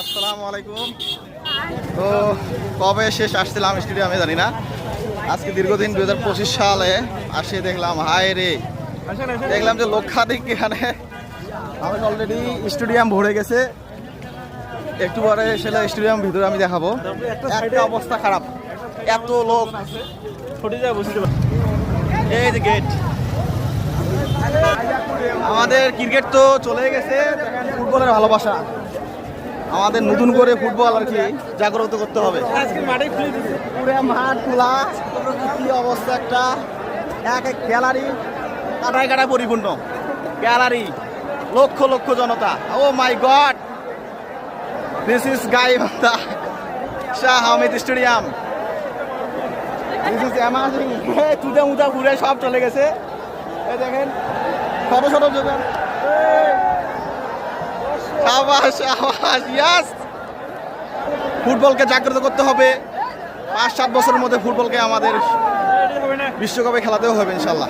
আসসালামু আলাইকুম। তো কবে শেষ আসছিলাম স্টেডিয়ামে জানি না, আজকে দীর্ঘদিন 2025 সালে আসে দেখলাম, হায় রে, দেখলাম যে লক্ষাধিক এখানে আমি অলরেডি স্টেডিয়াম ভরে গেছে। একটু পরে সেটা স্টেডিয়াম ভিতরে আমি দেখাবো, একটা অবস্থা খারাপ, এত লোক। এই যে গেট, আমাদের ক্রিকেট তো চলে গেছে, ফুটবলের ভালোবাসা, আমাদের নতুন করে ফুটবল আর কি জাগ্রত করতে হবে। পুরো মাঠ খোলা, কি অবস্থা, একটা এক এক গ্যালারি কাটায় কাটায় পরিপূর্ণ, গ্যালারি, লক্ষ লক্ষ জনতা। Oh my God, this is Gaibandha Shah Ahmed stadium, this is amazing. তুদা মুদা ঘুরে সব চলে গেছে, এই দেখেন শত শত জন। শাবাশ শাবাশ, ইয়াস, ফুটবলকে জাগ্রত করতে হবে। 5-7 বছরের মধ্যে ফুটবলকে আমাদের বিশ্বকাপে খেলাতেও হবে ইনশাল্লাহ।